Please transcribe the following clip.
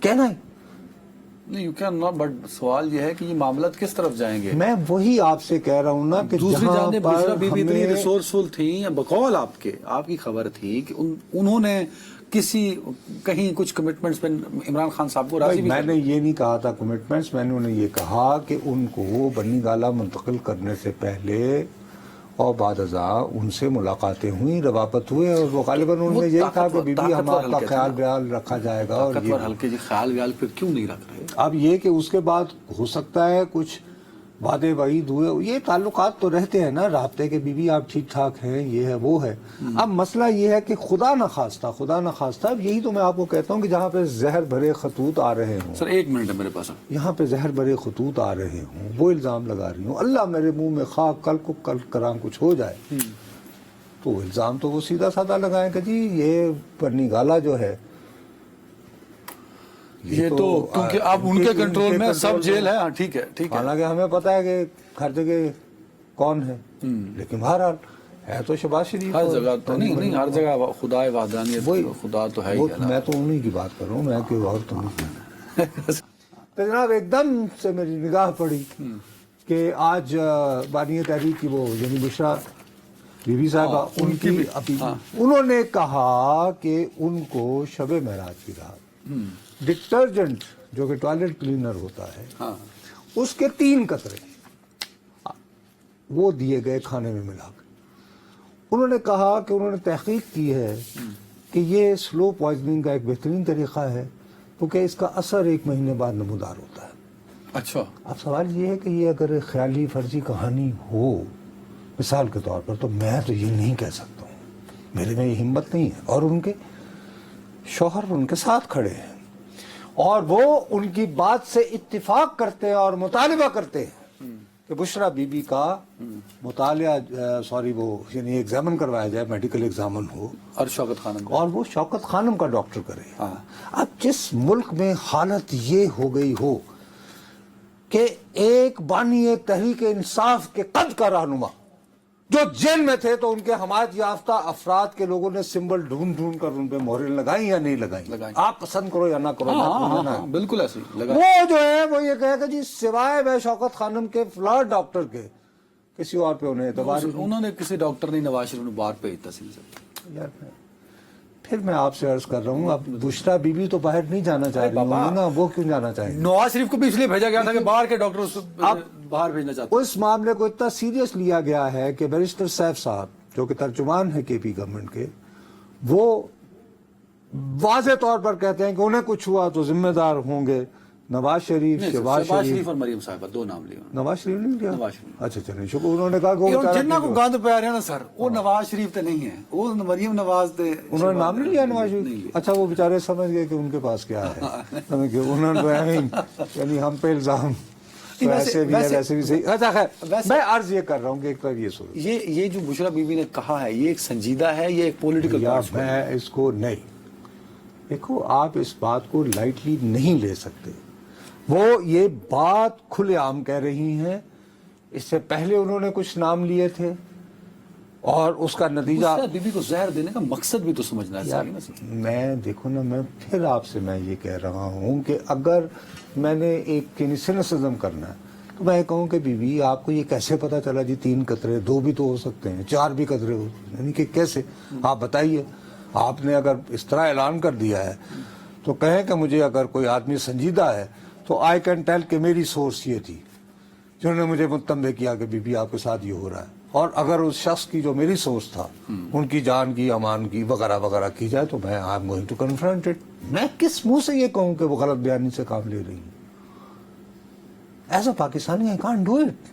کہنا ہے نہیں یو کین ناٹ، بٹ سوال یہ ہے کہ یہ معاملات کس طرف جائیں گے؟ میں وہی آپ سے کہہ رہا ہوں نا کہ دوسری جہاں جانب بشرا پر بی بی اتنی ہمیں ریسورسفل تھیں، یا بقول آپ کے، آپ کی خبر تھی کہ انہوں نے کسی کہیں کچھ کمٹمنٹس پہ عمران خان صاحب کو راضی بھی میں کر نے یہ نہیں کہا تھا کمٹمنٹس، میں نے انہیں یہ کہا کہ ان کو بنی گالہ منتقل کرنے سے پہلے اور بعد ازاں ان سے ملاقاتیں ہوئیں، روابط ہوئے، اور وہ غالباً انہوں نے یہی کہا کہ بی بی ہم آپ کا خیال بیال رکھا جائے گا. اور طاقتور ہلکے جی خیال ویال پھر کیوں نہیں رکھ رہے؟ اب یہ کہ اس کے بعد ہو سکتا ہے کچھ وعدے وعید ہوئے، یہ تعلقات تو رہتے ہیں نا رابطے کے، بی بی آپ ٹھیک ٹھاک ہیں، یہ ہے وہ ہے. اب مسئلہ یہ ہے کہ خدا نہ خواستہ اب یہی تو میں آپ کو کہتا ہوں کہ جہاں پہ زہر بھرے خطوط آ رہے ہوں، سر 1 منٹ ہے میرے پاس. یہاں پہ زہر بھرے خطوط آ رہے ہوں، وہ الزام لگا رہی ہوں، اللہ میرے منہ میں خاک، کل کو کل کراں کچھ ہو جائے تو الزام تو وہ سیدھا سادہ لگائیں کہ جی یہ بنی گالہ جو ہے یہ تو کیونکہ اب ان کے کنٹرول میں سب جیل ہے. ہاں ٹھیک ہے ٹھیک ہے. حالانکہ ہمیں پتہ ہے کہ ہر جگہ کون ہے، لیکن بہرحال ہے تو شہباز شریف. ہر جگہ تو نہیں ہر جگہ خدا وحدانیت، خدا تو ہے ہی ہے نا. میں تو انہی کی بات کر رہا ہوں، میں کوئی اور تو نہیں. تو جناب ایک دم سے میری نگاہ پڑی کہ آج بانی تحریک کی وہ یعنی بشرا بی بی صاحبہ، ان کی اپیل، انہوں نے کہا کہ ان کو شب معراج کی رات ڈٹرجنٹ جو کہ ٹوائلٹ کلینر ہوتا ہے اس کے 3 قطرے وہ دیے گئے کھانے میں ملا کر. انہوں نے کہا کہ انہوں نے تحقیق کی ہے کہ یہ سلو پوائزننگ کا ایک بہترین طریقہ ہے کیونکہ اس کا اثر 1 مہینے بعد نمودار ہوتا ہے. اچھا اب سوال یہ ہے کہ یہ اگر خیالی فرضی کہانی ہو مثال کے طور پر تو میں تو یہ نہیں کہہ سکتا ہوں، میرے میں یہ ہمت نہیں ہے. اور ان کے شوہر ان کے ساتھ کھڑے ہیں اور وہ ان کی بات سے اتفاق کرتے ہیں اور مطالبہ کرتے ہیں کہ بشرا بی بی کا مطالعہ وہ یعنی ایگزامن کروایا جائے، میڈیکل ایگزامن ہو، اور شوکت خانم اور وہ شوکت خانم کا ڈاکٹر کرے. اب جس ملک میں حالت یہ ہو گئی ہو کہ ایک بانی تحریک انصاف کے قد کا رہنما جو جیل میں تھے تو ان کے حمایت یافتہ افراد کے لوگوں نے سمبل ڈھونڈ کر ان پہ مہریں لگائیں یا نہیں لگائیں، آپ پسند کرو یا نہ کرو. بالکل ایسے وہ جو ہے وہ یہ کہے کہ جی سوائے میں شوکت خانم کے فلاں ڈاکٹر کے کسی اور پہ انہیں اعتبار. انہوں نے کسی ڈاکٹر نہیں نواز شریف نے باہر پہ تحصیل سے. یار پھر میں آپ سے عرض کر رہا ہوں، اب بشرا بی بی تو باہر نہیں جانا چاہ رہی ہوں نا، وہ کیوں جانا چاہیں گے؟ نواز شریف کو بھی اس لیے بھیجا گیا تھا کہ باہر کے ڈاکٹر باہر بھیجنا چاہتے ہیں. اس معاملے کو اتنا سیریس لیا گیا ہے کہ بیرسٹر سیف صاحب جو کہ ترجمان ہے کے پی گورنمنٹ کے، وہ واضح طور پر کہتے ہیں کہ انہیں کچھ ہوا تو ذمہ دار ہوں گے نواز شریف، شہباز شریف اور مریم صاحبہ 2 نام لیے. نواز شریف نہیں لیا؟ نواز شریف. اچھا چلیں شکر. انہوں نے کہا کہ جنہ کو گند پہ آ رہے ہیں نا سر، وہ نواز شریف تے نہیں ہے، وہ مریم نواز تے. انہوں نے نام نہیں لیا نواز شریف؟ اچھا وہ بیچارے سمجھ گئے کہ ان کے پاس کیا ہے، انہوں نے یعنی ہم پہ الزام ویسے بھی ہے ویسے بھی صحیح. اچھا خیر میں عرض یہ کر رہا ہوں کہ ایک طرف یہ سوچ یہ جو بشرا بی بی نے کہا ہے یہ ایک سنجیدہ ہے، یہ ایک پولیٹیکل بات ہے. میں اس کو نہیں، دیکھو آپ اس بات کو لائٹلی نہیں لے سکتے. وہ یہ بات کھلے عام کہہ رہی ہیں، اس سے پہلے انہوں نے کچھ نام لیے تھے اور اس کا نتیجہ بی بی کو زہر دینے کا مقصد بھی تو سمجھنا چاہیے نا. میں دیکھو نا، میں پھر آپ سے میں یہ کہہ رہا ہوں کہ اگر میں نے ایک سینسزم کرنا ہے تو میں کہوں کہ بی بی آپ کو یہ کیسے پتا چلا جی 3 قطرے، 2 بھی تو ہو سکتے ہیں، 4 بھی قطرے ہو سکتے ہیں، یعنی کہ کیسے آپ بتائیے. آپ نے اگر اس طرح اعلان کر دیا ہے تو کہیں کہ مجھے اگر کوئی آدمی سنجیدہ ہے تو آئی کین ٹیل کہ میری سورس یہ تھی جنہوں نے مجھے مطمئن کیا کہ بی بی آپ کے ساتھ یہ ہو رہا ہے. اور اگر اس شخص کی جو میری سورس تھا ان کی جان کی، امان کی وغیرہ وغیرہ کی جائے تو میں I am going to confront it. میں کس منہ سے یہ کہوں کہ وہ غلط بیانی سے کام لے رہی ہیں؟ As a Pakistani I can't do it.